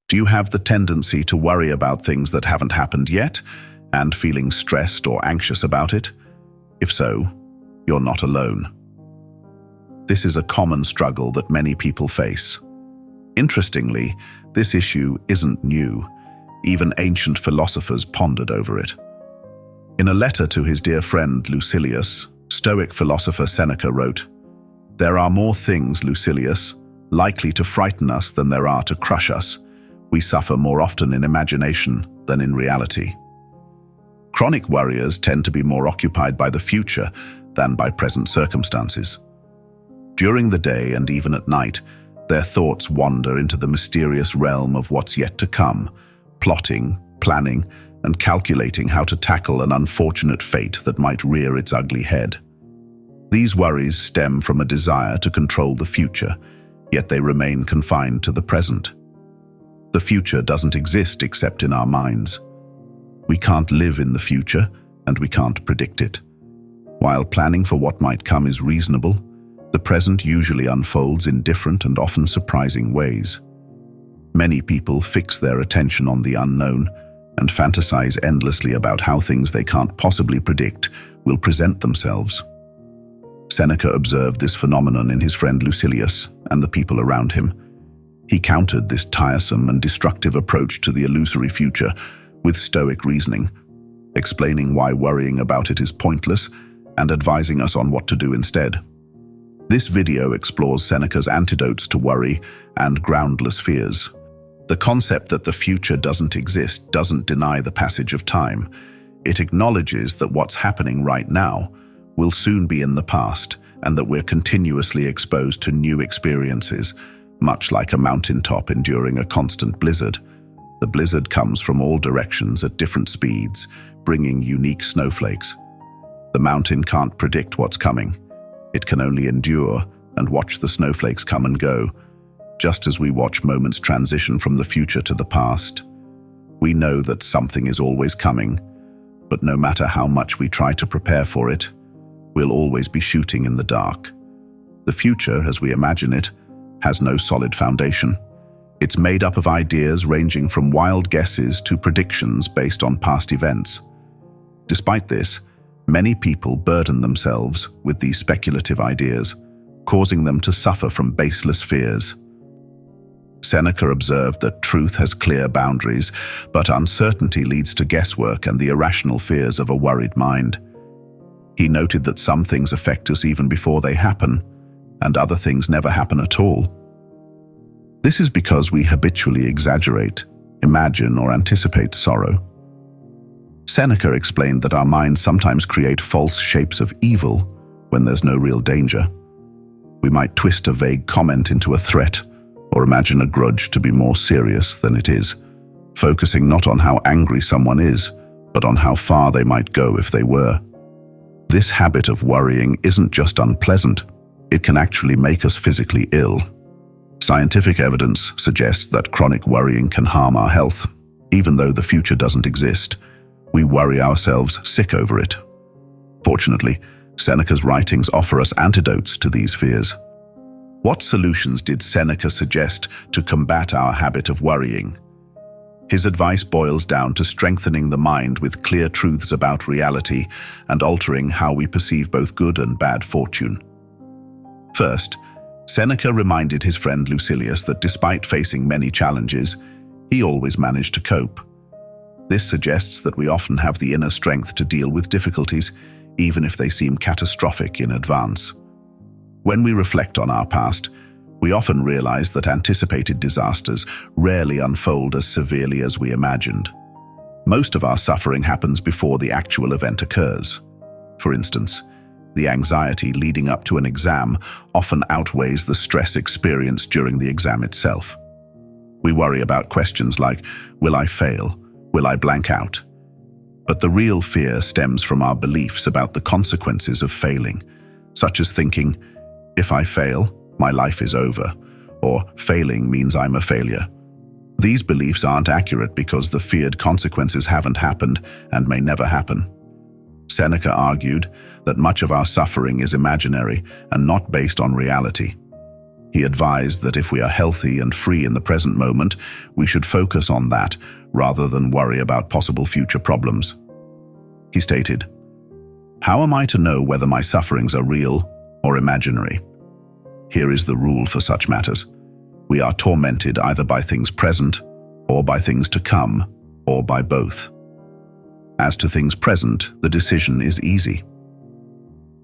Do you have the tendency to worry about things that haven't happened yet and feeling stressed or anxious about it? If so, you're not alone. This is a common struggle that many people face. Interestingly, this issue isn't new. Even ancient philosophers pondered over it. In a letter to his dear friend Lucilius, Stoic philosopher Seneca wrote, "There are more things, Lucilius, likely to frighten us than there are to crush us. We suffer more often in imagination than in reality." Chronic worriers tend to be more occupied by the future than by present circumstances. During the day and even at night, their thoughts wander into the mysterious realm of what's yet to come, plotting, planning, and calculating how to tackle an unfortunate fate that might rear its ugly head. These worries stem from a desire to control the future, yet they remain confined to the present. The future doesn't exist except in our minds. We can't live in the future, and we can't predict it. While planning for what might come is reasonable, the present usually unfolds in different and often surprising ways. Many people fix their attention on the unknown and fantasize endlessly about how things they can't possibly predict will present themselves. Seneca observed this phenomenon in his friend Lucilius and the people around him. He countered this tiresome and destructive approach to the illusory future with Stoic reasoning, explaining why worrying about it is pointless and advising us on what to do instead. This video explores Seneca's antidotes to worry and groundless fears. The concept that the future doesn't exist doesn't deny the passage of time. It acknowledges that what's happening right now will soon be in the past and that we're continuously exposed to new experiences, much like a mountaintop enduring a constant blizzard. The blizzard comes from all directions at different speeds, bringing unique snowflakes. The mountain can't predict what's coming. It can only endure and watch the snowflakes come and go, just as we watch moments transition from the future to the past. We know that something is always coming, but no matter how much we try to prepare for it, we'll always be shooting in the dark. The future, as we imagine it, has no solid foundation. It's made up of ideas ranging from wild guesses to predictions based on past events. Despite this, many people burden themselves with these speculative ideas, causing them to suffer from baseless fears. Seneca observed that truth has clear boundaries, but uncertainty leads to guesswork and the irrational fears of a worried mind. He noted that some things affect us even before they happen, and other things never happen at all. This is because we habitually exaggerate, imagine, or anticipate sorrow. Seneca explained that our minds sometimes create false shapes of evil when there's no real danger. We might twist a vague comment into a threat or imagine a grudge to be more serious than it is, focusing not on how angry someone is, but on how far they might go if they were. This habit of worrying isn't just unpleasant, it can actually make us physically ill. Scientific evidence suggests that chronic worrying can harm our health. Even though the future doesn't exist, we worry ourselves sick over it. Fortunately, Seneca's writings offer us antidotes to these fears. What solutions did Seneca suggest to combat our habit of worrying? His advice boils down to strengthening the mind with clear truths about reality and altering how we perceive both good and bad fortune. First, Seneca reminded his friend Lucilius that despite facing many challenges, he always managed to cope. This suggests that we often have the inner strength to deal with difficulties, even if they seem catastrophic in advance. When we reflect on our past, we often realize that anticipated disasters rarely unfold as severely as we imagined. Most of our suffering happens before the actual event occurs. For instance, the anxiety leading up to an exam often outweighs the stress experienced during the exam itself. We worry about questions like, will I fail? Will I blank out? But the real fear stems from our beliefs about the consequences of failing, such as thinking, if I fail, my life is over, or failing means I'm a failure. These beliefs aren't accurate because the feared consequences haven't happened and may never happen. Seneca argued that much of our suffering is imaginary and not based on reality. He advised that if we are healthy and free in the present moment, we should focus on that rather than worry about possible future problems. He stated, "How am I to know whether my sufferings are real or imaginary? Here is the rule for such matters. We are tormented either by things present or by things to come, or by both. As to things present, the decision is easy.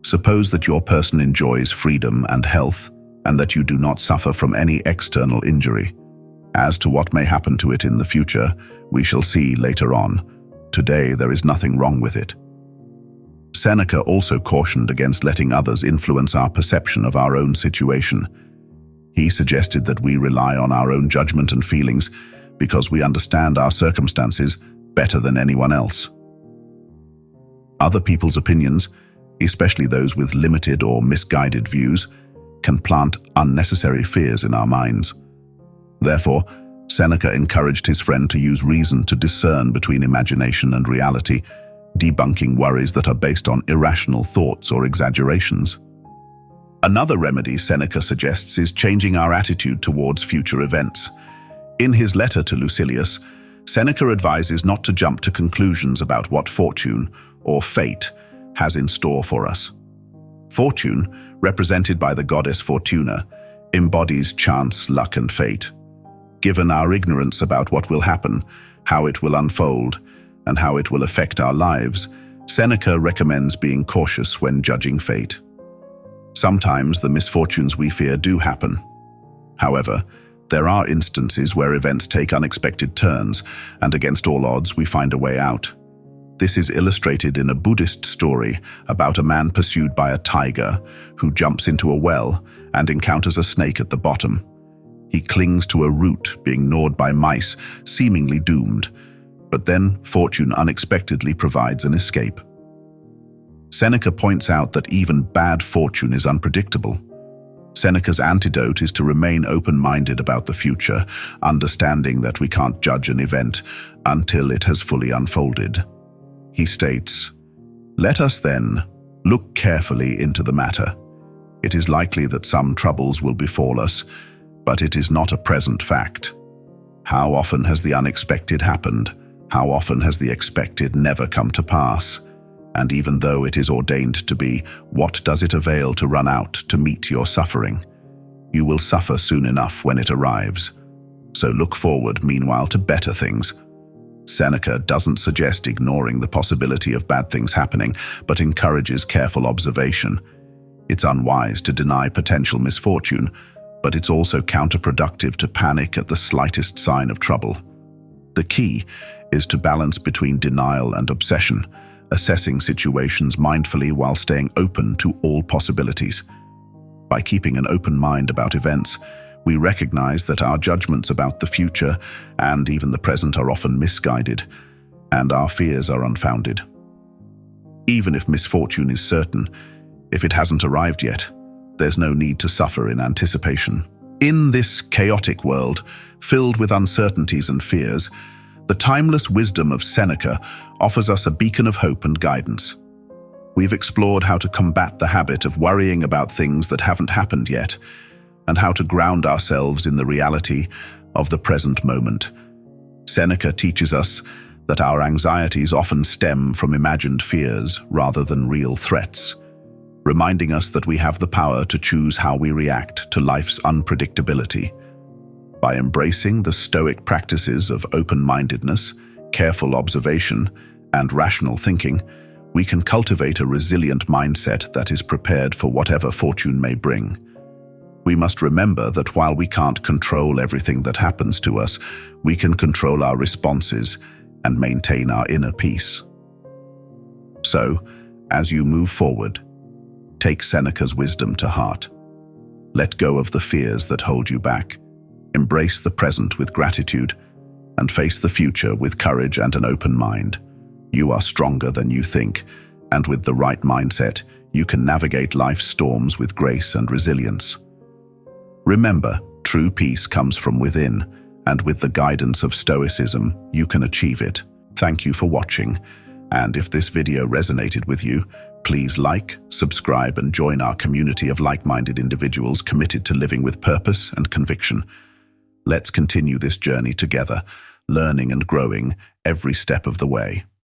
Suppose that your person enjoys freedom and health, and that you do not suffer from any external injury. As to what may happen to it in the future, we shall see later on. Today there is nothing wrong with it." Seneca also cautioned against letting others influence our perception of our own situation. He suggested that we rely on our own judgment and feelings because we understand our circumstances better than anyone else. Other people's opinions, especially those with limited or misguided views, can plant unnecessary fears in our minds. Therefore, Seneca encouraged his friend to use reason to discern between imagination and reality, debunking worries that are based on irrational thoughts or exaggerations. Another remedy Seneca suggests is changing our attitude towards future events. In his letter to Lucilius, Seneca advises not to jump to conclusions about what fortune, or fate, has in store for us. Fortune, represented by the goddess Fortuna, embodies chance, luck, and fate. Given our ignorance about what will happen, how it will unfold, and how it will affect our lives, Seneca recommends being cautious when judging fate. Sometimes the misfortunes we fear do happen. However, there are instances where events take unexpected turns, and against all odds we find a way out. This is illustrated in a Buddhist story about a man pursued by a tiger who jumps into a well and encounters a snake at the bottom. He clings to a root, being gnawed by mice, seemingly doomed, but then fortune unexpectedly provides an escape. Seneca points out that even bad fortune is unpredictable. Seneca's antidote is to remain open-minded about the future, understanding that we can't judge an event until it has fully unfolded. He states, "Let us then look carefully into the matter. It is likely that some troubles will befall us, but it is not a present fact. How often has the unexpected happened? How often has the expected never come to pass? And even though it is ordained to be, what does it avail to run out to meet your suffering? You will suffer soon enough when it arrives. So look forward meanwhile to better things." Seneca doesn't suggest ignoring the possibility of bad things happening, but encourages careful observation. It's unwise to deny potential misfortune, but it's also counterproductive to panic at the slightest sign of trouble. The key is to balance between denial and obsession, assessing situations mindfully while staying open to all possibilities. By keeping an open mind about events, we recognize that our judgments about the future and even the present are often misguided, and our fears are unfounded. Even if misfortune is certain, if it hasn't arrived yet, there's no need to suffer in anticipation. In this chaotic world, filled with uncertainties and fears, the timeless wisdom of Seneca offers us a beacon of hope and guidance. We've explored how to combat the habit of worrying about things that haven't happened yet, and how to ground ourselves in the reality of the present moment. Seneca teaches us that our anxieties often stem from imagined fears rather than real threats, reminding us that we have the power to choose how we react to life's unpredictability. By embracing the Stoic practices of open-mindedness, careful observation, and rational thinking, we can cultivate a resilient mindset that is prepared for whatever fortune may bring. We must remember that while we can't control everything that happens to us, we can control our responses and maintain our inner peace. So, as you move forward, take Seneca's wisdom to heart. Let go of the fears that hold you back. Embrace the present with gratitude and face the future with courage and an open mind. You are stronger than you think, and with the right mindset, you can navigate life's storms with grace and resilience. Remember, true peace comes from within, and with the guidance of Stoicism, you can achieve it. Thank you for watching, and if this video resonated with you, Please like, subscribe, and join our community of like-minded individuals committed to living with purpose and conviction. Let's continue this journey together, learning and growing every step of the way.